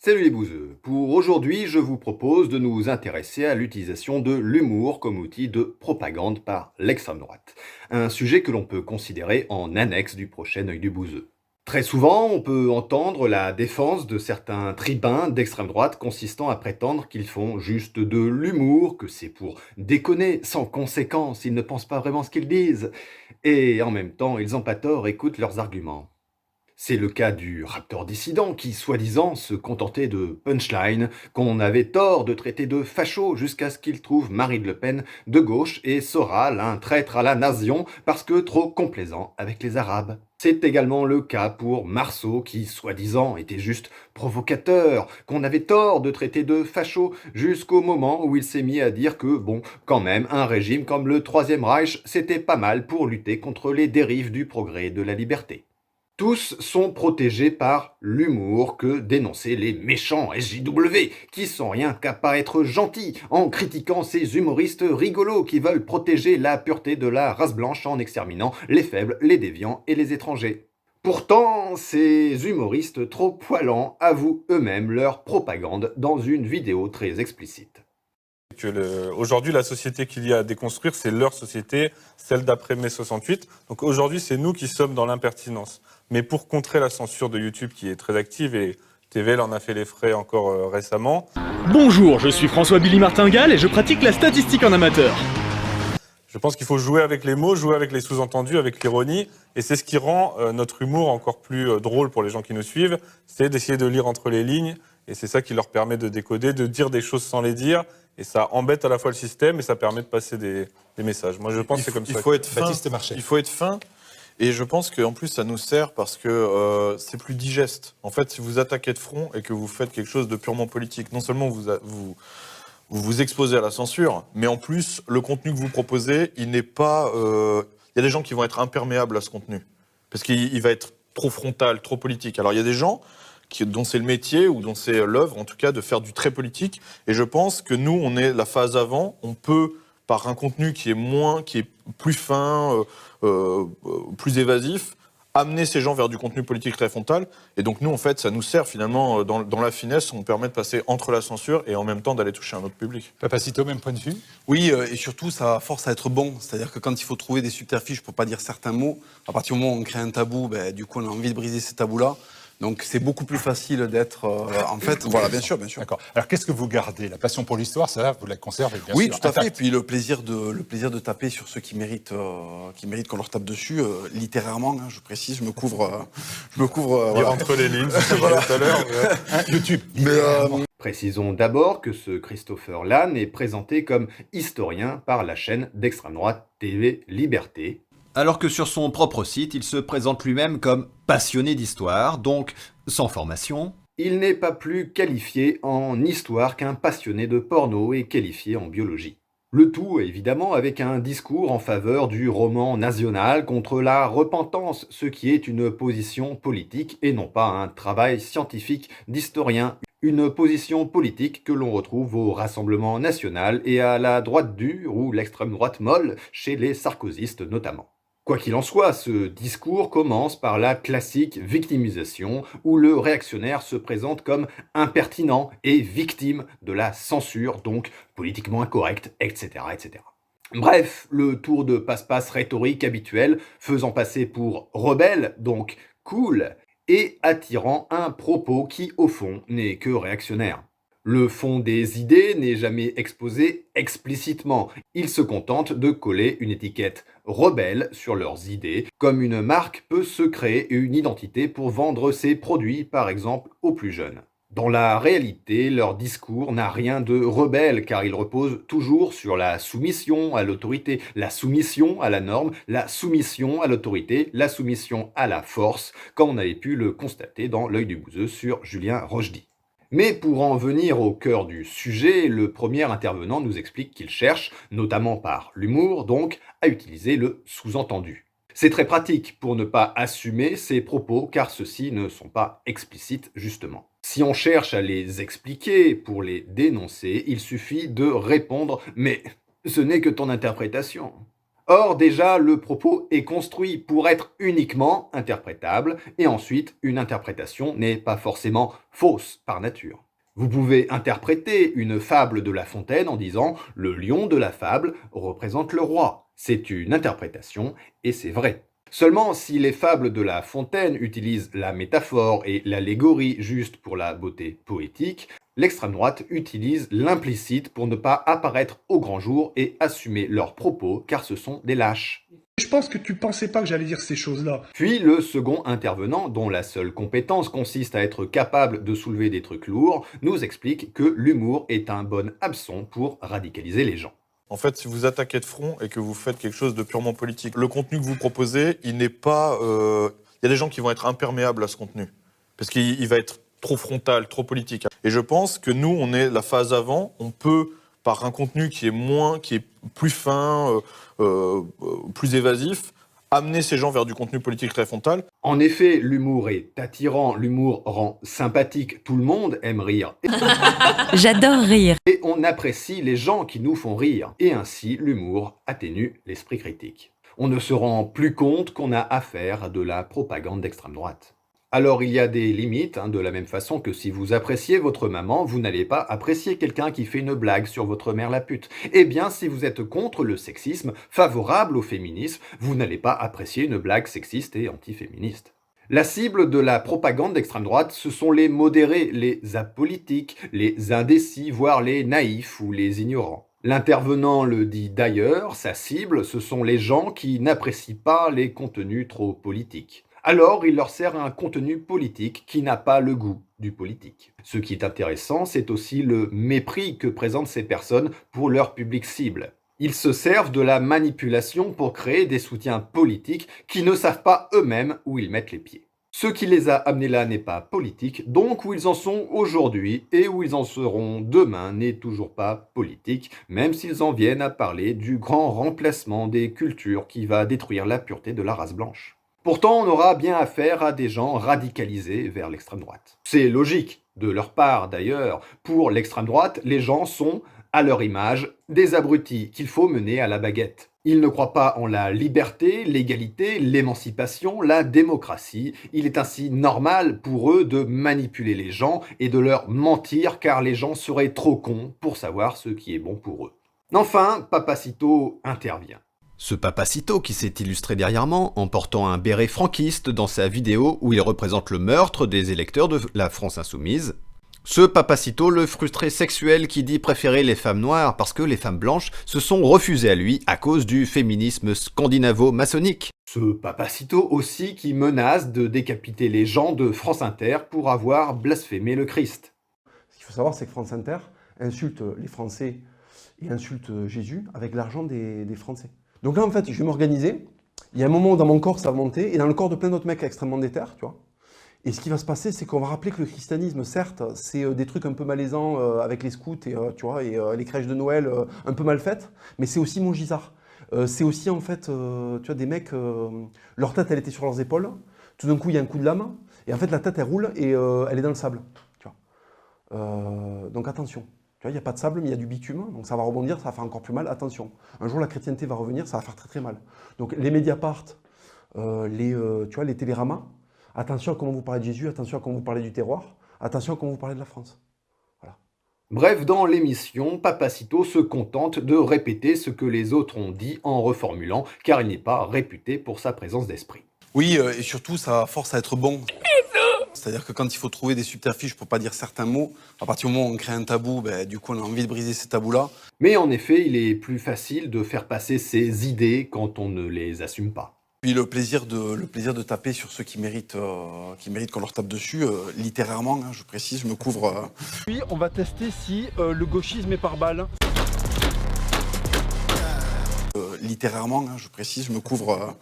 Salut les bouseux. Pour aujourd'hui, je vous propose de nous intéresser à l'utilisation de l'humour comme outil de propagande par l'extrême droite. Un sujet que l'on peut considérer en annexe du prochain œil du bouseux. Très souvent, on peut entendre la défense de certains tribuns d'extrême droite consistant à prétendre qu'ils font juste de l'humour, que c'est pour déconner sans conséquence, ils ne pensent pas vraiment ce qu'ils disent. Et en même temps, ils n'ont pas tort, écoutent leurs arguments. C'est le cas du Raptor dissident qui, soi-disant, se contentait de punchline, qu'on avait tort de traiter de facho jusqu'à ce qu'il trouve Marine Le Pen de gauche et Soral un traître à la nation parce que trop complaisant avec les Arabes. C'est également le cas pour Marceau qui, soi-disant, était juste provocateur, qu'on avait tort de traiter de facho jusqu'au moment où il s'est mis à dire que, bon, quand même, un régime comme le Troisième Reich, c'était pas mal pour lutter contre les dérives du progrès et de la liberté. Tous sont protégés par l'humour que dénonçaient les méchants SJW, qui sont rien qu'à pas être gentils en critiquant ces humoristes rigolos qui veulent protéger la pureté de la race blanche en exterminant les faibles, les déviants et les étrangers. Pourtant, ces humoristes trop poilants avouent eux-mêmes leur propagande dans une vidéo très explicite. Aujourd'hui, la société qu'il y a à déconstruire, c'est leur société, celle d'après mai 68. Donc aujourd'hui, c'est nous qui sommes dans l'impertinence. Mais pour contrer la censure de YouTube qui est très active, et TVL en a fait les frais encore récemment. Bonjour, je suis François Billy Martingale et je pratique la statistique en amateur. Je pense qu'il faut jouer avec les mots, jouer avec les sous-entendus, avec l'ironie. Et c'est ce qui rend notre humour encore plus drôle pour les gens qui nous suivent. C'est d'essayer de lire entre les lignes. Et c'est ça qui leur permet de décoder, de dire des choses sans les dire. Et ça embête à la fois le système et ça permet de passer des messages. Moi, je pense que c'est comme ça. Il faut être fin. Il faut être fin. Et je pense qu'en plus, ça nous sert parce que c'est plus digeste. En fait, si vous attaquez de front et que vous faites quelque chose de purement politique, non seulement vous exposez à la censure, mais en plus, le contenu que vous proposez, il n'est pas... Il y a des gens qui vont être imperméables à ce contenu. Parce qu'il va être trop frontal, trop politique. Alors, il y a des gens dont c'est le métier ou dont c'est l'œuvre, en tout cas, de faire du très politique. Et je pense que nous, on est la phase avant. On peut, par un contenu qui est plus fin, plus évasif, amener ces gens vers du contenu politique très frontal. Et donc nous, en fait, ça nous sert finalement dans la finesse. On permet de passer entre la censure et en même temps d'aller toucher un autre public. Papacito, même point de vue. Oui, et surtout, ça force à être bon. C'est-à-dire que quand il faut trouver des subterfuges pour pas dire certains mots, à partir du moment où on crée un tabou, du coup, on a envie de briser ces tabous-là. Donc c'est beaucoup plus facile d'être... en fait, voilà, bien sûr. D'accord. Alors qu'est-ce que vous gardez? La passion pour l'histoire, ça, vous la conservez, bien sûr. Oui, tout à fait. Et puis le plaisir de taper sur ceux qui méritent qu'on leur tape dessus, littérairement, hein, je précise, je me couvre... Lire entre les lignes, c'est ce que je disais tout à l'heure. YouTube. Précisons d'abord que ce Christopher Lann est présenté comme historien par la chaîne d'extrême droite TV Liberté, alors que sur son propre site, il se présente lui-même comme passionné d'histoire, donc sans formation. Il n'est pas plus qualifié en histoire qu'un passionné de porno est qualifié en biologie. Le tout, évidemment, avec un discours en faveur du roman national contre la repentance, ce qui est une position politique et non pas un travail scientifique d'historien. Une position politique que l'on retrouve au Rassemblement national et à la droite dure ou l'extrême droite molle, chez les sarkozystes notamment. Quoi qu'il en soit, ce discours commence par la classique victimisation où le réactionnaire se présente comme impertinent et victime de la censure, donc politiquement incorrect, etc., etc. Bref, le tour de passe-passe rhétorique habituel, faisant passer pour rebelle, donc cool, et attirant un propos qui, au fond, n'est que réactionnaire. Le fond des idées n'est jamais exposé explicitement. Ils se contentent de coller une étiquette rebelle sur leurs idées, comme une marque peut se créer une identité pour vendre ses produits, par exemple, aux plus jeunes. Dans la réalité, leur discours n'a rien de rebelle car il repose toujours sur la soumission à l'autorité, la soumission à la norme, la soumission à l'autorité, la soumission à la force, comme on avait pu le constater dans L'œil du bouseux sur Julien Rochdy. Mais pour en venir au cœur du sujet, le premier intervenant nous explique qu'il cherche, notamment par l'humour donc, à utiliser le sous-entendu. C'est très pratique pour ne pas assumer ses propos car ceux-ci ne sont pas explicites justement. Si on cherche à les expliquer pour les dénoncer, il suffit de répondre « mais ce n'est que ton interprétation ». Or, déjà, le propos est construit pour être uniquement interprétable, et ensuite, une interprétation n'est pas forcément fausse par nature. Vous pouvez interpréter une fable de La Fontaine en disant « le lion de la fable représente le roi ». C'est une interprétation, et c'est vrai. Seulement, si les fables de La Fontaine utilisent la métaphore et l'allégorie juste pour la beauté poétique, l'extrême droite utilise l'implicite pour ne pas apparaître au grand jour et assumer leurs propos, car ce sont des lâches. Je pense que tu pensais pas que j'allais dire ces choses-là. Puis le second intervenant, dont la seule compétence consiste à être capable de soulever des trucs lourds, nous explique que l'humour est un bon hameçon pour radicaliser les gens. En fait, si vous attaquez de front et que vous faites quelque chose de purement politique, le contenu que vous proposez, il n'est pas... Il y a des gens qui vont être imperméables à ce contenu, parce qu'il va être trop frontal, trop politique. Et je pense que nous, on est la phase avant, on peut, par un contenu qui est plus fin, plus évasif, amener ces gens vers du contenu politique très frontal. En effet, l'humour est attirant, l'humour rend sympathique, tout le monde aime rire. J'adore rire. Et on apprécie les gens qui nous font rire. Et ainsi, l'humour atténue l'esprit critique. On ne se rend plus compte qu'on a affaire à de la propagande d'extrême droite. Alors il y a des limites, de la même façon que si vous appréciez votre maman, vous n'allez pas apprécier quelqu'un qui fait une blague sur votre mère la pute. Eh bien, si vous êtes contre le sexisme, favorable au féminisme, vous n'allez pas apprécier une blague sexiste et antiféministe. La cible de la propagande d'extrême droite, ce sont les modérés, les apolitiques, les indécis, voire les naïfs ou les ignorants. L'intervenant le dit d'ailleurs, sa cible, ce sont les gens qui n'apprécient pas les contenus trop politiques. Alors, il leur sert un contenu politique qui n'a pas le goût du politique. Ce qui est intéressant, c'est aussi le mépris que présentent ces personnes pour leur public cible. Ils se servent de la manipulation pour créer des soutiens politiques qui ne savent pas eux-mêmes où ils mettent les pieds. Ce qui les a amenés là n'est pas politique, donc où ils en sont aujourd'hui et où ils en seront demain n'est toujours pas politique, même s'ils en viennent à parler du grand remplacement des cultures qui va détruire la pureté de la race blanche. Pourtant, on aura bien affaire à des gens radicalisés vers l'extrême droite. C'est logique, de leur part d'ailleurs. Pour l'extrême droite, les gens sont, à leur image, des abrutis qu'il faut mener à la baguette. Ils ne croient pas en la liberté, l'égalité, l'émancipation, la démocratie. Il est ainsi normal pour eux de manipuler les gens et de leur mentir car les gens seraient trop cons pour savoir ce qui est bon pour eux. Enfin, Papacito intervient. Ce Papacito qui s'est illustré dernièrement en portant un béret franquiste dans sa vidéo où il représente le meurtre des électeurs de la France Insoumise. Ce Papacito, le frustré sexuel qui dit préférer les femmes noires parce que les femmes blanches se sont refusées à lui à cause du féminisme scandinavo-maçonnique. Ce Papacito aussi qui menace de décapiter les gens de France Inter pour avoir blasphémé le Christ. Ce qu'il faut savoir, c'est que France Inter insulte les Français et insulte Jésus avec l'argent des Français. Donc là, en fait, je vais m'organiser. Il y a un moment où dans mon corps, ça va monter, et dans le corps de plein d'autres mecs extrêmement déter, tu vois. Et ce qui va se passer, c'est qu'on va rappeler que le christianisme, certes, c'est des trucs un peu malaisants avec les scouts et, tu vois, et les crèches de Noël un peu mal faites, mais c'est aussi mon gisard. C'est aussi, en fait, tu vois, des mecs, leur tête, elle était sur leurs épaules. Tout d'un coup, il y a un coup de lame, et en fait, la tête, elle roule, et elle est dans le sable, tu vois. Donc attention. Tu vois, il n'y a pas de sable, mais il y a du bitume, donc ça va rebondir, ça va faire encore plus mal. Attention, un jour la chrétienté va revenir, ça va faire très très mal. Donc les Mediapart, tu vois, les Téléramas, attention à comment vous parlez de Jésus, attention à comment vous parlez du terroir, attention à comment vous parlez de la France. Voilà. Bref, dans l'émission, Papacito se contente de répéter ce que les autres ont dit en reformulant, car il n'est pas réputé pour sa présence d'esprit. Oui, et surtout, ça force à être bon. C'est-à-dire que quand il faut trouver des subterfuges pour pas dire certains mots, à partir du moment où on crée un tabou, du coup on a envie de briser ces tabous-là. Mais en effet, il est plus facile de faire passer ses idées quand on ne les assume pas. Puis le plaisir de taper sur ceux qui méritent qu'on leur tape dessus, littérairement, je précise, je me couvre. Oui, on va tester si le gauchisme est par balle. Littérairement, je précise, je me couvre.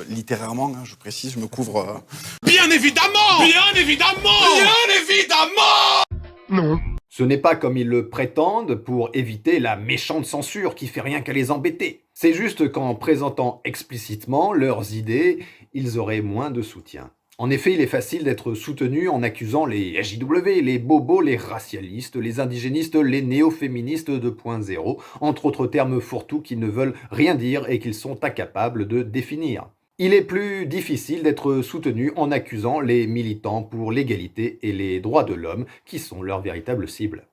Littérairement, je précise, je me couvre. Bien évidemment! Bien évidemment! Bien évidemment! Non. Ce n'est pas comme ils le prétendent pour éviter la méchante censure qui fait rien qu'à les embêter. C'est juste qu'en présentant explicitement leurs idées, ils auraient moins de soutien. En effet, il est facile d'être soutenu en accusant les SJW, les bobos, les racialistes, les indigénistes, les néo-féministes 2.0, entre autres termes fourre-tout qui ne veulent rien dire et qu'ils sont incapables de définir. Il est plus difficile d'être soutenu en accusant les militants pour l'égalité et les droits de l'homme qui sont leur véritable cible.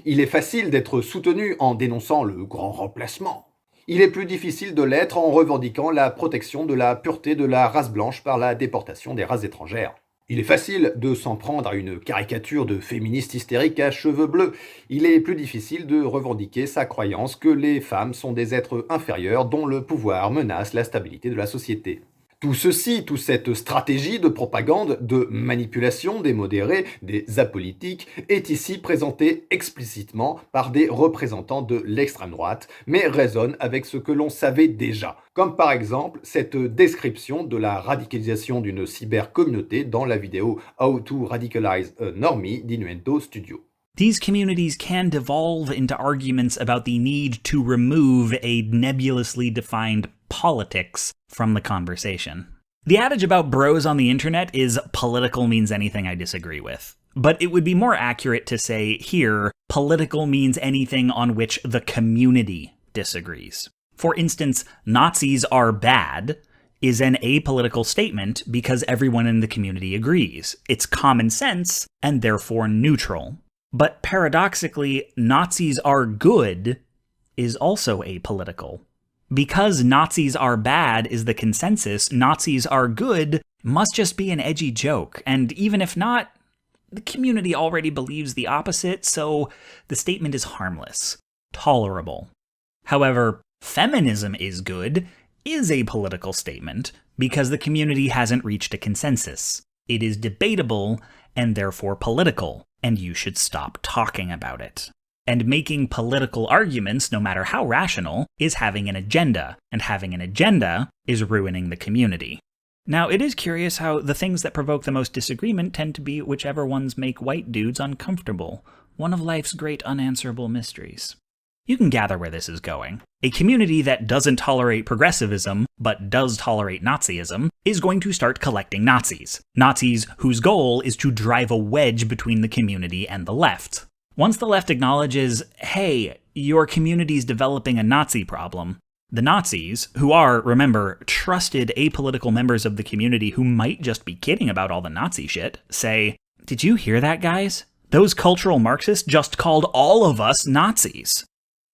Il est facile d'être soutenu en dénonçant le grand remplacement. Il est plus difficile de l'être en revendiquant la protection de la pureté de la race blanche par la déportation des races étrangères. Il est facile de s'en prendre à une caricature de féministe hystérique à cheveux bleus. Il est plus difficile de revendiquer sa croyance que les femmes sont des êtres inférieurs dont le pouvoir menace la stabilité de la société. Tout ceci, toute cette stratégie de propagande, de manipulation des modérés, des apolitiques, est ici présentée explicitement par des représentants de l'extrême droite, mais résonne avec ce que l'on savait déjà, comme par exemple cette description de la radicalisation d'une cybercommunauté dans la vidéo How to Radicalize a Normie d'Innuendo Studio. These communities can devolve into arguments about the need to remove a nebulously defined politics from the conversation. The adage about bros on the internet is political means anything I disagree with. But it would be more accurate to say here, political means anything on which the community disagrees. For instance, Nazis are bad is an apolitical statement because everyone in the community agrees. It's common sense and therefore neutral. But paradoxically, Nazis are good is also apolitical. Because Nazis are bad is the consensus, Nazis are good must just be an edgy joke, and even if not, the community already believes the opposite, so the statement is harmless, tolerable. However, feminism is good is a political statement because the community hasn't reached a consensus. It is debatable and therefore political, and you should stop talking about it. And making political arguments, no matter how rational, is having an agenda, and having an agenda is ruining the community. Now, it is curious how the things that provoke the most disagreement tend to be whichever ones make white dudes uncomfortable, one of life's great unanswerable mysteries. You can gather where this is going. A community that doesn't tolerate progressivism, but does tolerate Nazism, is going to start collecting Nazis. Nazis whose goal is to drive a wedge between the community and the left. Once the left acknowledges, hey, your community's developing a Nazi problem, the Nazis, who are, remember, trusted apolitical members of the community who might just be kidding about all the Nazi shit, say, did you hear that, guys? Those cultural Marxists just called all of us Nazis.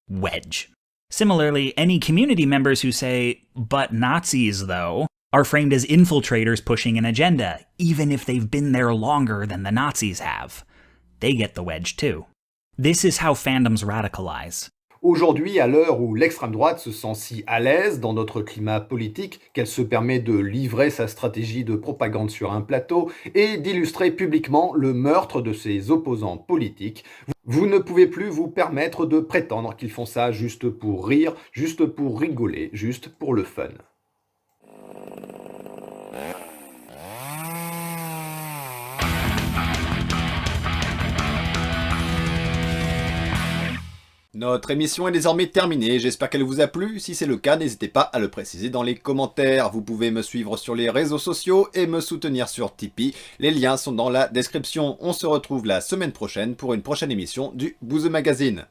Wedge. Similarly, any community members who say, but Nazis, though, are framed as infiltrators pushing an agenda, even if they've been there longer than the Nazis have. They get the wedge too. This is how fandoms radicalize. Aujourd'hui, à l'heure où l'extrême droite se sent si à l'aise dans notre climat politique qu'elle se permet de livrer sa stratégie de propagande sur un plateau et d'illustrer publiquement le meurtre de ses opposants politiques, vous ne pouvez plus vous permettre de prétendre qu'ils font ça juste pour rire, juste pour rigoler, juste pour le fun. Notre émission est désormais terminée, j'espère qu'elle vous a plu. Si c'est le cas, n'hésitez pas à le préciser dans les commentaires. Vous pouvez me suivre sur les réseaux sociaux et me soutenir sur Tipeee. Les liens sont dans la description. On se retrouve la semaine prochaine pour une prochaine émission du Bouzeux Magazine.